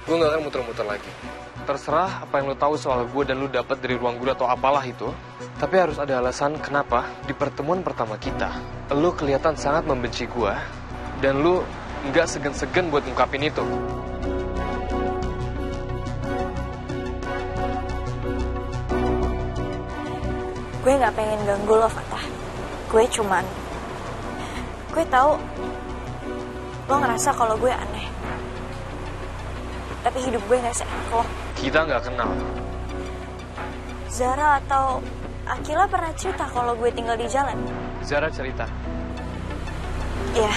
Gue gak akan muter-muter lagi. Terserah apa yang lo tahu soal gue dan lo dapat dari ruang guru atau apalah itu. Tapi harus ada alasan kenapa di pertemuan pertama kita lo kelihatan sangat membenci gue dan lo nggak segan-segan buat ngungkapin itu. Gue nggak pengen ganggu lo, Fatah. Gue tahu lo ngerasa kalau gue aneh. Tapi hidup gue nggak seenak lo. Kita nggak kenal. Zara atau Akila pernah cerita kalau gue tinggal di jalan. Zara cerita. Iya.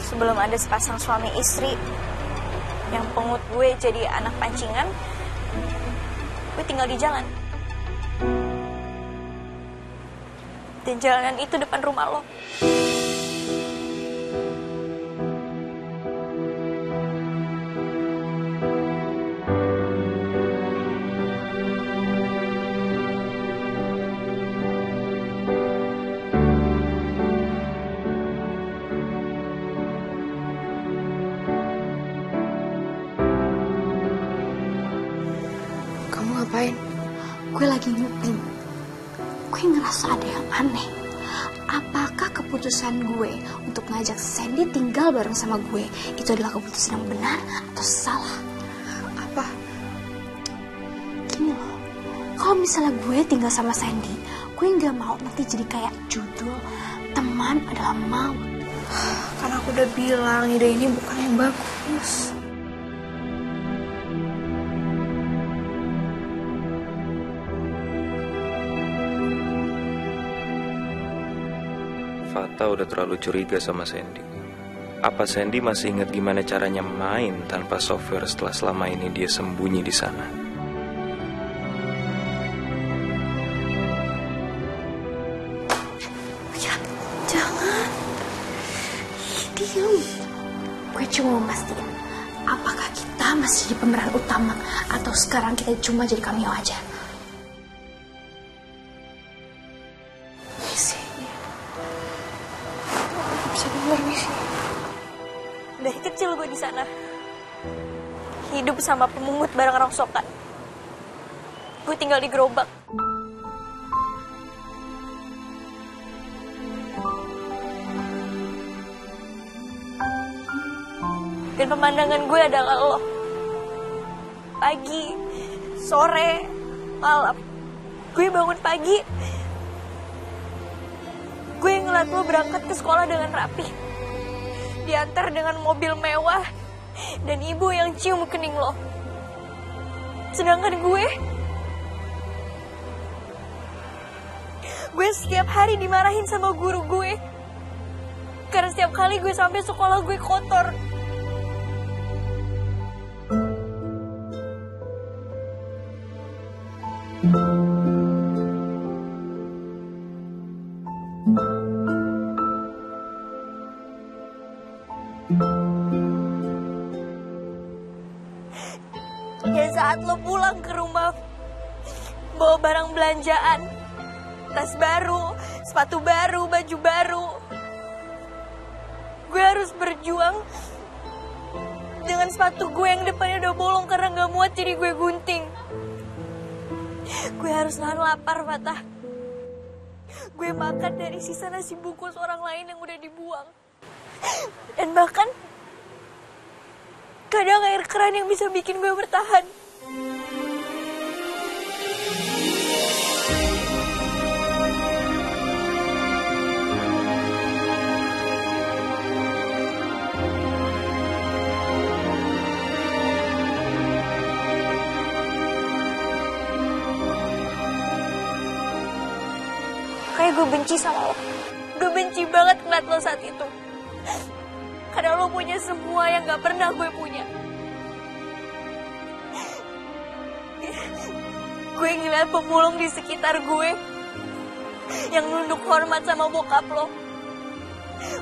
Sebelum ada sepasang suami istri yang pungut gue jadi anak pancingan, gue tinggal di jalan. Dan jalanan itu depan rumah lo. Kamu ngapain? Gue lagi nyuping. Gue ngerasa ada yang aneh. Apakah keputusan gue untuk ngajak Sandy tinggal bareng sama gue itu adalah keputusan yang benar atau salah? Apa? Gini loh, kalau misalnya gue tinggal sama Sandy, gue nggak mau nanti jadi kayak judul teman adalah maut. Karena aku udah bilang ide ini bukan yang bagus. Fata udah terlalu curiga sama Sandy. Apa Sandy masih ingat gimana caranya main tanpa software setelah selama ini dia sembunyi di sana? Ya, jangan. Diam. Gue cuma memastikan apakah kita masih jadi pemeran utama atau sekarang kita cuma jadi cameo aja. Dari kecil gue di sana hidup sama pemungut barang rongsokan. Gue tinggal di gerobak. Dan pemandangan gue adalah lo. Pagi, sore, malam. Gue bangun pagi. Gue ngeliat lo berangkat ke sekolah dengan rapi. Diantar dengan mobil mewah dan ibu yang cium kening lo. Sedangkan gue setiap hari dimarahin sama guru gue karena setiap kali gue sampai sekolah gue kotor. Dan saat lo pulang ke rumah bawa barang belanjaan, tas baru, sepatu baru, baju baru, gue harus berjuang dengan sepatu gue yang depannya udah bolong karena gak muat jadi gue gunting. Gue harus nahan lapar, Fatah. Gue makan dari sisa nasi bungkus orang lain yang udah dibuang. Dan bahkan kadang air keran yang bisa bikin gue bertahan. Kayak gue benci sama lo. Gue benci banget ngeliat lo saat itu. Karena lo punya semua yang gak pernah gue punya. Gue ngeliat pemulung di sekitar gue yang nunduk hormat sama bokap lo.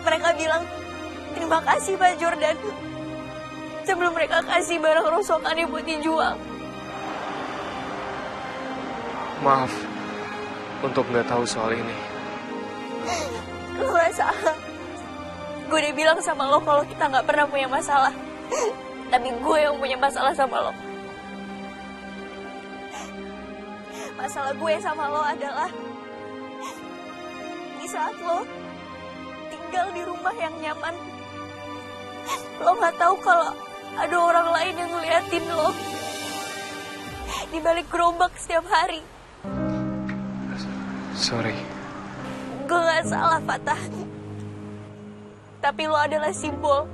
Mereka bilang, terima kasih Pak Jordan. Sebelum mereka kasih barang rongsokannya buat dijual. Maaf untuk nggak tahu soal ini. Lo gak salah. Gue udah bilang sama lo kalau kita gak pernah punya masalah. Tapi gue yang punya masalah sama lo. Masalah gue sama lo adalah di saat lo tinggal di rumah yang nyaman, lo gak tahu kalau ada orang lain yang ngeliatin lo di balik gerobak setiap hari. Sorry. Gue gak salah, Fatah. Tapi lo adalah simbol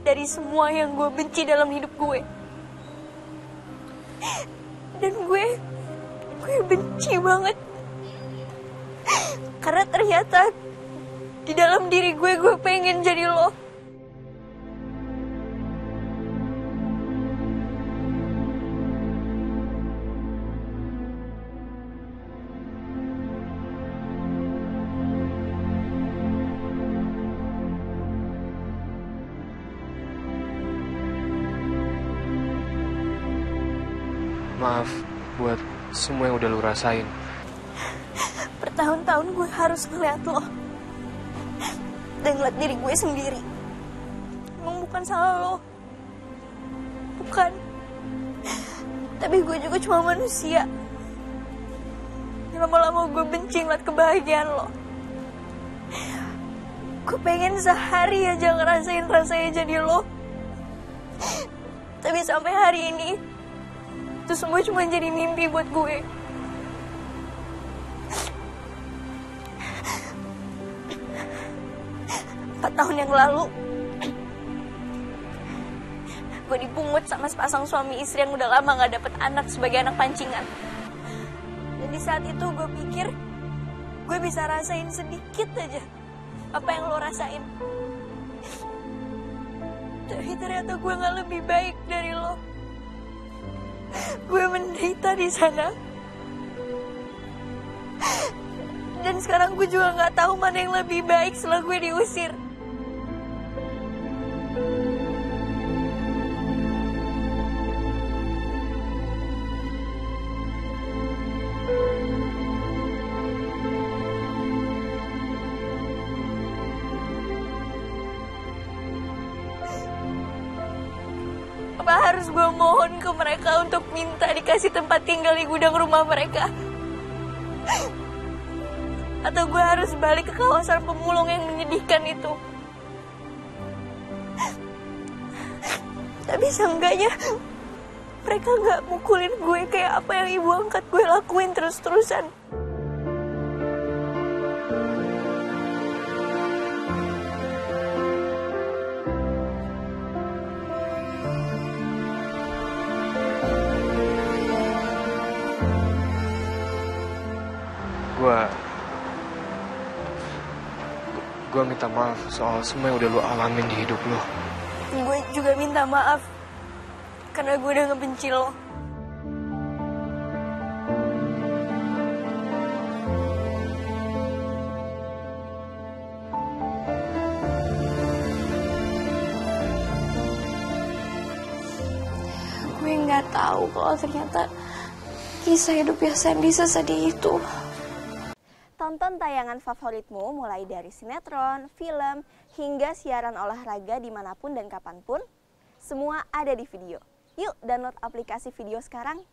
dari semua yang gue benci dalam hidup gue. Dan gue benci banget. Karena ternyata di dalam diri gue pengen jadi lo. Maaf buat semua yang udah lu rasain. Bertahun-tahun gue harus ngeliat lo dan ngeliat diri gue sendiri. Emang bukan salah lo, bukan. Tapi gue juga cuma manusia. Lama-lama gue benci ngeliat kebahagiaan lo. Gue pengen sehari aja ngerasain rasanya jadi lo. Tapi sampai hari ini itu semua cuma jadi mimpi buat gue. Empat tahun yang lalu, gue dipungut sama sepasang suami istri yang udah lama gak dapet anak sebagai anak pancingan. Dan di saat itu gue pikir gue bisa rasain sedikit aja apa yang lo rasain. Tapi ternyata gue gak lebih baik dari lo. Gue menderita di sana. Dan sekarang gue juga gak tahu mana yang lebih baik setelah gue diusir. Apa harus gue mohon ke mereka untuk minta dikasih tempat tinggal di gudang rumah mereka? Atau gue harus balik ke kawasan pemulung yang menyedihkan itu? Tapi seenggaknya mereka gak mukulin gue kayak apa yang ibu angkat gue lakuin terus-terusan. Gue minta maaf soal semua yang udah lo alamin di hidup lo. Gue juga minta maaf karena gue udah ngebenci lo. Gue nggak tahu kalau ternyata kisah hidupnya Sandy sesedih itu. Tonton tayangan favoritmu mulai dari sinetron, film, hingga siaran olahraga dimanapun dan kapanpun. Semua ada di video. Yuk download aplikasi video sekarang.